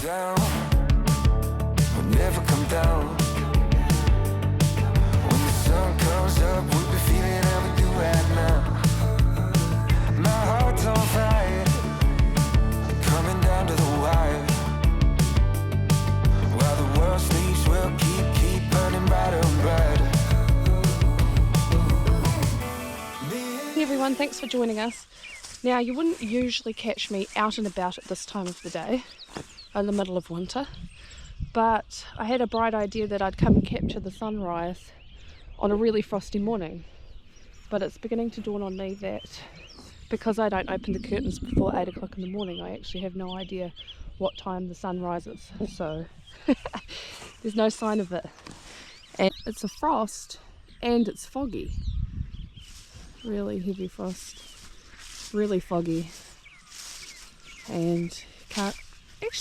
down, will never come down. When the sun comes up, we'll be feeling how we do right now. My heart's on fire, coming down to the wire. While the world sleeps, we'll keep burning brighter and brighter. Hey everyone, thanks for joining us. Now, you wouldn't usually catch me out and about at this time of the day, in the middle of winter, but I had a bright idea that I'd come and capture the sunrise on a really frosty morning. But it's beginning to dawn on me that because I don't open the curtains before 8 o'clock in the morning, I actually have no idea what time the sun rises, so there's no sign of it. And it's a frost and it's foggy. Really heavy frost, really foggy, and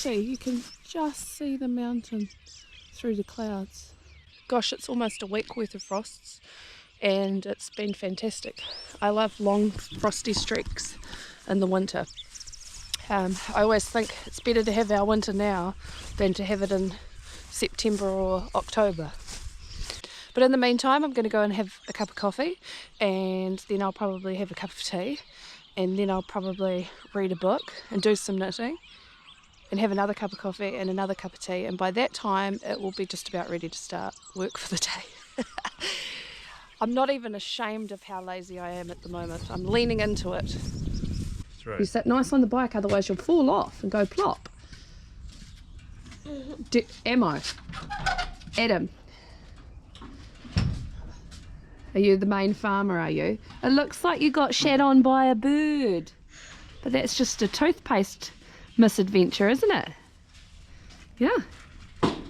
you can just see the mountain through the clouds. Gosh, it's almost a week worth of frosts and it's been fantastic. I love long frosty streaks in the winter. I always think it's better to have our winter now than to have it in September or October. But in the meantime, I'm going to go and have a cup of coffee, and then I'll probably have a cup of tea, and then I'll probably read a book and do some knitting and have another cup of coffee and another cup of tea, and by that time it will be just about ready to start work for the day. I'm not even ashamed of how lazy I am at the moment. I'm leaning into it. That's right. You sit nice on the bike, otherwise you'll fall off and go plop. Ammo. Adam. Are you the main farmer, are you? It looks like you got shat on by a bird. But that's just a toothpaste misadventure, isn't it? Yeah.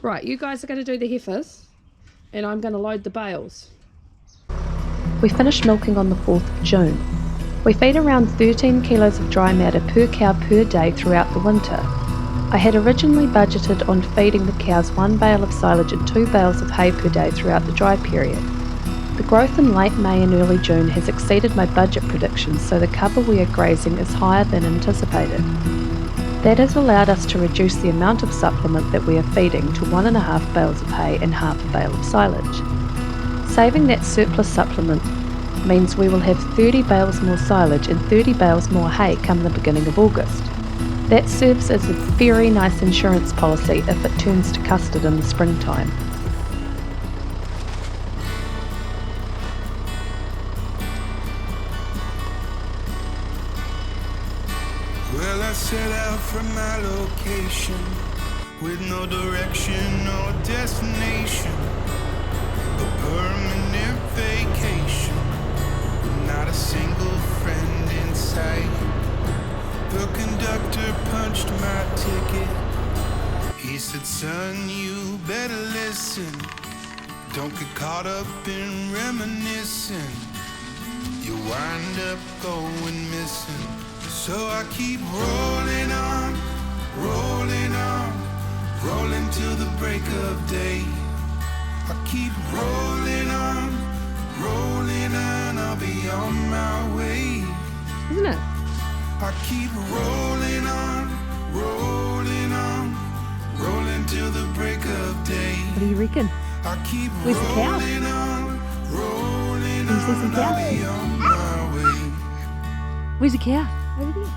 Right, you guys are going to do the heifers, and I'm going to load the bales. We finished milking on the 4th of June. We feed around 13 kilos of dry matter per cow per day throughout the winter. I had originally budgeted on feeding the cows 1 bale of silage and 2 bales of hay per day throughout the dry period. The growth in late May and early June has exceeded my budget predictions, so the cover we are grazing is higher than anticipated. That has allowed us to reduce the amount of supplement that we are feeding to 1.5 bales of hay and half a bale of silage. Saving that surplus supplement means we will have 30 bales more silage and 30 bales more hay come the beginning of August. That serves as a very nice insurance policy if it turns to custard in the springtime. Well, I set out from my location with no direction or destination, a permanent vacation, not a single friend in sight. The conductor punched my ticket. He said, son, you better listen. Don't get caught up in reminiscing. You wind up going missing. So I keep rolling on, rolling till the break of day. I keep rolling on, I'll be on my way. Isn't it? I keep rolling on, rolling till the break of day. What do you reckon? I keep Where's the cow? rolling on, Can you see some I'll cows? be on my way. Where's the cow? Over there.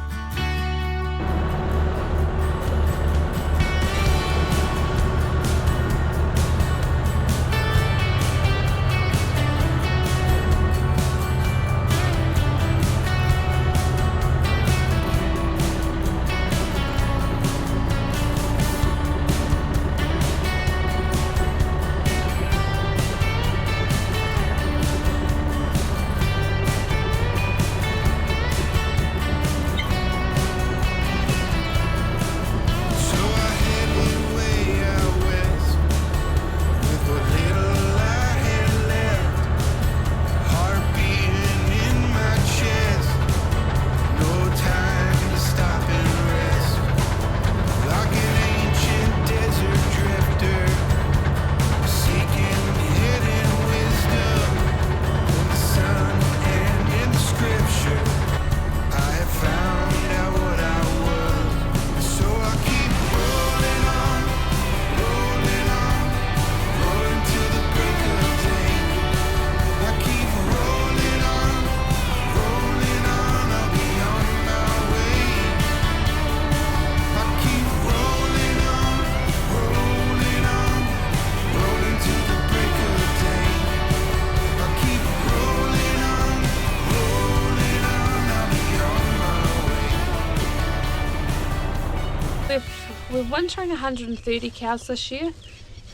we're wintering 130 cows this year,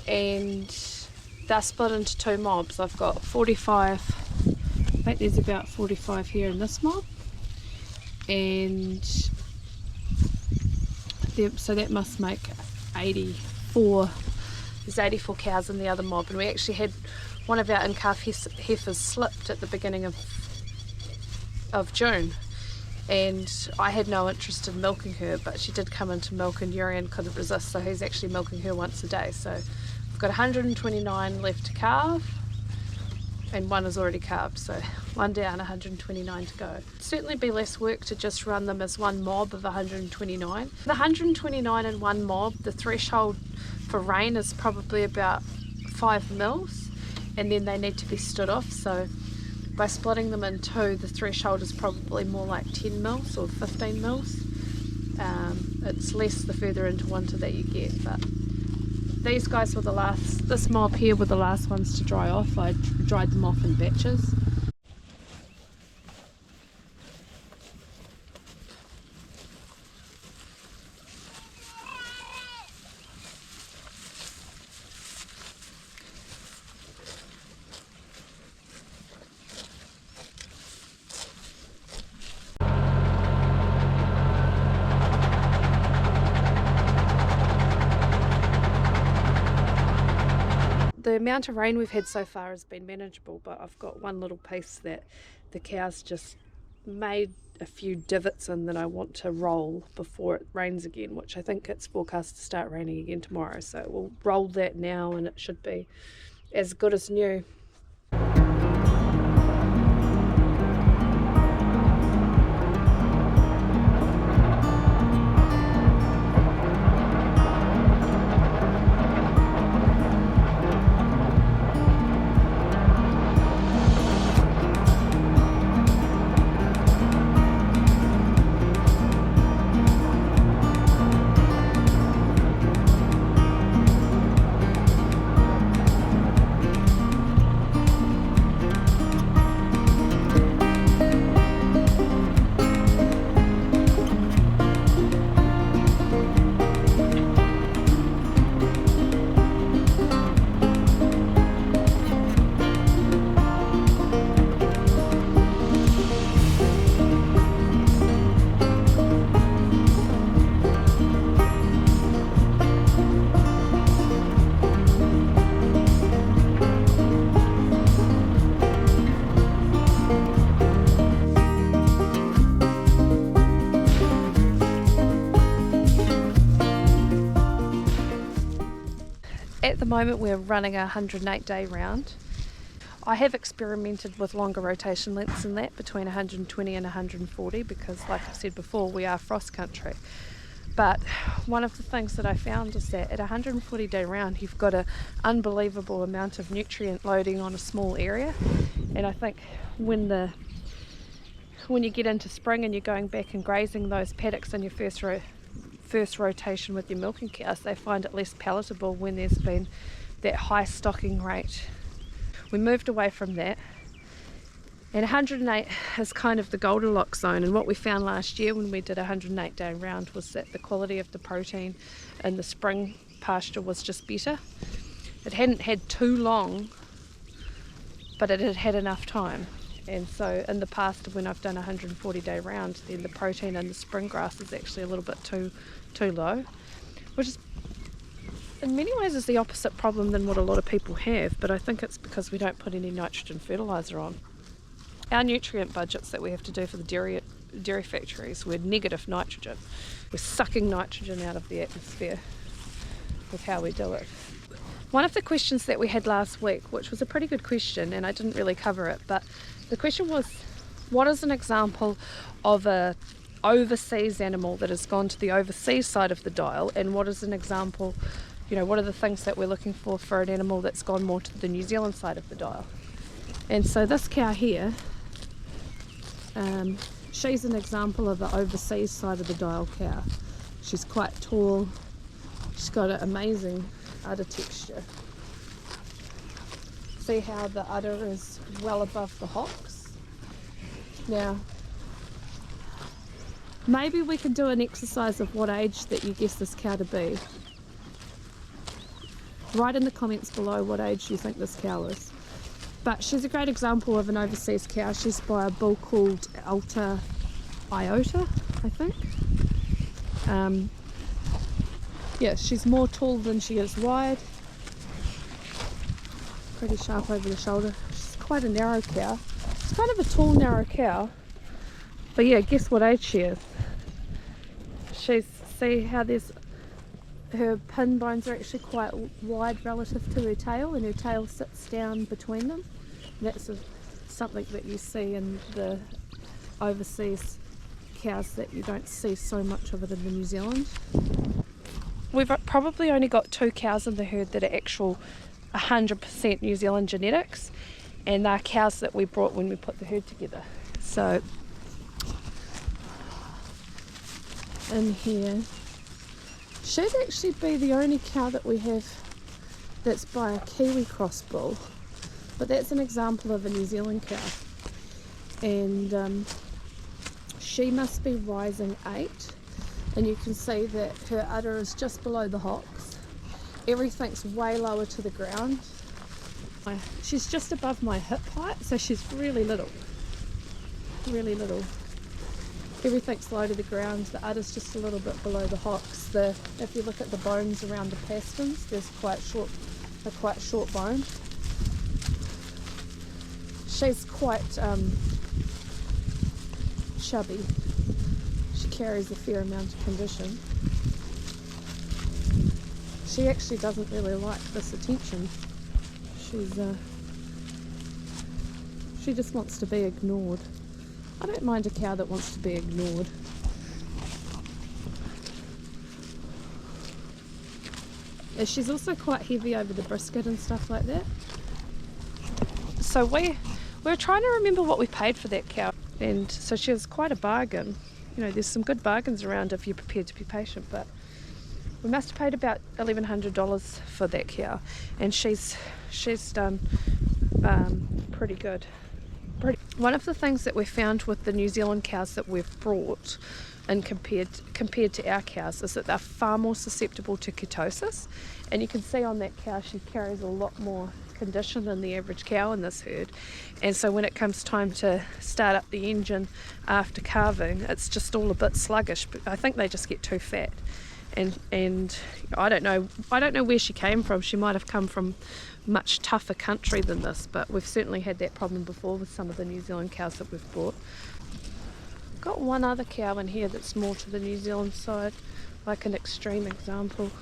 and they're split into two mobs. I've got 45, I think there's about 45 here in this mob, and so that must make 84. There's 84 cows in the other mob, and we actually had one of our in-calf heifers slipped at the beginning of June, and I had no interest in milking her, but she did come into milk and Urian couldn't resist, so he's actually milking her once a day. So I've got 129 left to calve, and one is already calved, so one down, 129 to go. It'd certainly be less work to just run them as one mob of 129. The 129 in one mob, the threshold for rain is probably about 5 mils, and then they need to be stood off. So by splitting them in two, the threshold is probably more like 10 mils or 15 mils. It's less the further into winter that you get, but these guys were the last, this mob here were the last ones to dry off. I dried them off in batches. The amount of rain we've had so far has been manageable, but I've got one little piece that the cows just made a few divots in that I want to roll before it rains again, which I think it's forecast to start raining again tomorrow. So we'll roll that now and it should be as good as new. At the moment we're running a 108-day round. I have experimented with longer rotation lengths than that, between 120 and 140, because like I said before, we are frost country. But one of the things that I found is that at a 140-day round you've got an unbelievable amount of nutrient loading on a small area, and I think when you get into spring and you're going back and grazing those paddocks in your first rotation with your milking cows, they find it less palatable when there's been that high stocking rate. We moved away from that, and 108 is kind of the Goldilocks zone, and what we found last year when we did a 108-day round was that the quality of the protein in the spring pasture was just better. It hadn't had too long, but it had had enough time. And so in the past, when I've done a 140-day round, then the protein in the spring grass is actually a little bit too low, which is in many ways is the opposite problem than what a lot of people have, but I think it's because we don't put any nitrogen fertiliser on. Our nutrient budgets that we have to do for the dairy factories, we're negative nitrogen. We're sucking nitrogen out of the atmosphere with how we do it. One of the questions that we had last week, which was a pretty good question, and I didn't really cover it, but the question was, what is an example of a overseas animal that has gone to the overseas side of the dial, and what is an example, what are the things that we're looking for an animal that's gone more to the New Zealand side of the dial? And so this cow here, she's an example of the overseas side of the dial cow. She's quite tall, she's got an amazing udder texture. See how the udder is well above the hocks? Now, Maybe we could do an exercise of what age that you guess this cow to be. Write in the comments below what age you think this cow is. But she's a great example of an overseas cow. She's by a bull called Alta Iota, I think. Yeah, she's more tall than she is wide. Pretty sharp over the shoulder. She's quite a narrow cow. It's kind of a tall, narrow cow. But yeah, guess what age she is? See how her pin bones are actually quite wide relative to her tail, and her tail sits down between them. That's something that you see in the overseas cows that you don't see so much of it in New Zealand. We've probably only got 2 cows in the herd that are actual 100% New Zealand genetics, and they're cows that we brought when we put the herd together. So in here, she'd actually be the only cow that we have that's by a Kiwi cross bull, but that's an example of a New Zealand cow, and she must be rising 8, and you can see that her udder is just below the hocks. Everything's way lower to the ground. She's just above my hip height, so she's really little, really little. Everything's low to the ground. The udder's just a little bit below the hocks. If you look at the bones around the pasterns, there's quite short bone. She's quite chubby. She carries a fair amount of condition. She actually doesn't really like this attention. She just wants to be ignored. I don't mind a cow that wants to be ignored. She's also quite heavy over the brisket and stuff like that. So we're trying to remember what we paid for that cow, and so she was quite a bargain. You know, there's some good bargains around if you're prepared to be patient, but we must have paid about $1,100 for that cow, and she's done pretty good. One of the things that we found with the New Zealand cows that we've brought and compared to our cows is that they're far more susceptible to ketosis, and you can see on that cow she carries a lot more condition than the average cow in this herd, and so when it comes time to start up the engine after calving, it's just all a bit sluggish. But I think they just get too fat, and I don't know where she came from. She might have come from much tougher country than this, but we've certainly had that problem before with some of the New Zealand cows that we've brought. Got one other cow in here that's more to the New Zealand side, like an extreme example.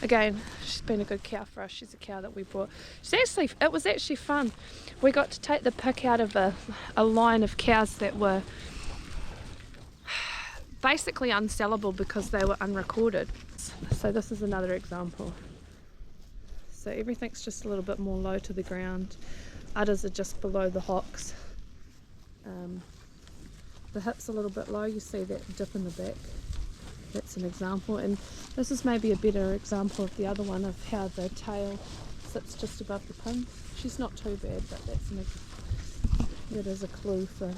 Again, she's been a good cow for us. She's a cow that we brought. It was actually fun. We got to take the pick out of a line of cows that were basically unsellable because they were unrecorded. So this is another example. So everything's just a little bit more low to the ground. Udders are just below the hocks. The hip's a little bit low. You see that dip in the back. That's an example, and this is maybe a better example of the other one, of how the tail sits just above the pin. She's not too bad, but that is a clue for.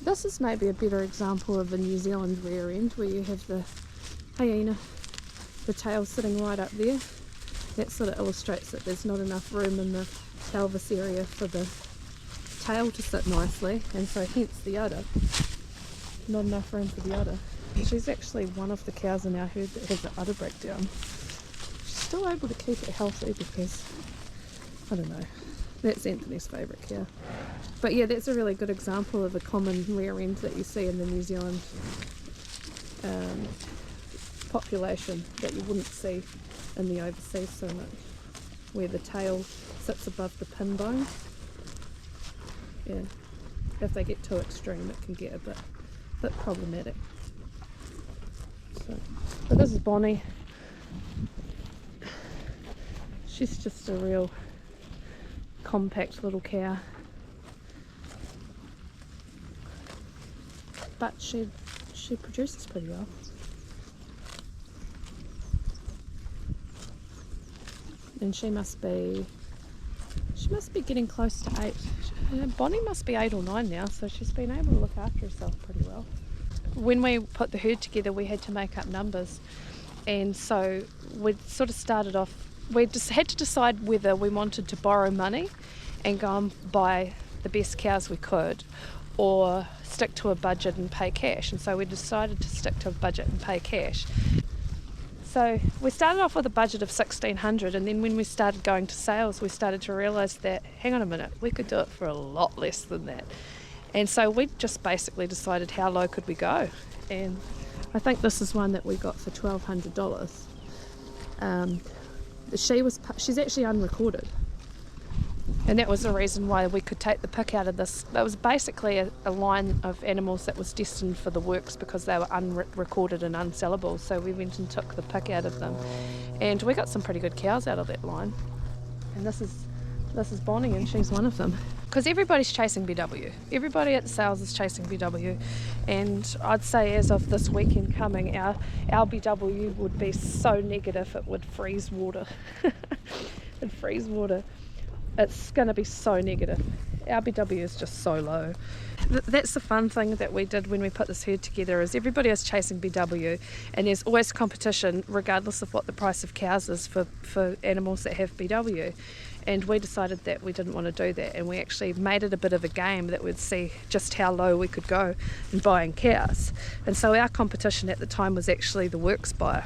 This is maybe a better example of a New Zealand rear end, where you have the hyena, the tail sitting right up there. That sort of illustrates that there's not enough room in the pelvis area for the tail to sit nicely, and so hence the udder. Not enough room for the udder. She's actually one of the cows in our herd that has an udder breakdown. She's still able to keep it healthy because, I don't know, that's Anthony's favourite cow. But yeah, that's a really good example of a common rear end that you see in the New Zealand population that you wouldn't see in the overseas so much, where the tail sits above the pin bone. Yeah, if they get too extreme it can get a bit problematic. But this is Bonnie. She's just a real compact little cow, but she produces pretty well. And she must be getting close to 8. Bonnie must be 8 or 9 now, so she's been able to look after herself pretty well. when we put the herd together, we had to make up numbers, and so we sort of started off, we just had to decide whether we wanted to borrow money and go and buy the best cows we could, or stick to a budget and pay cash. And so we decided to stick to a budget and pay cash. So we started off with a budget of $1,600, and then when we started going to sales, we started to realise that, hang on a minute, we could do it for a lot less than that. And so we just basically decided, how low could we go? And I think this is one that we got for $1,200. She's actually unrecorded. And that was the reason why we could take the pick out of this. That was basically a line of animals that was destined for the works because they were unrecorded and unsellable. So we went and took the pick out of them. And we got some pretty good cows out of that line. And this is Bonnie, and she's one of them. Because everybody's chasing BW. Everybody at the sales is chasing BW. And I'd say as of this weekend coming, our BW would be so negative it would freeze water. It'd freeze water. It's going to be so negative. Our BW is just so low. That's the fun thing that we did when we put this herd together, is everybody is chasing BW, and there's always competition regardless of what the price of cows is for animals that have BW. And we decided that we didn't want to do that, and we actually made it a bit of a game that we'd see just how low we could go in buying cows. And so our competition at the time was actually the works buyer.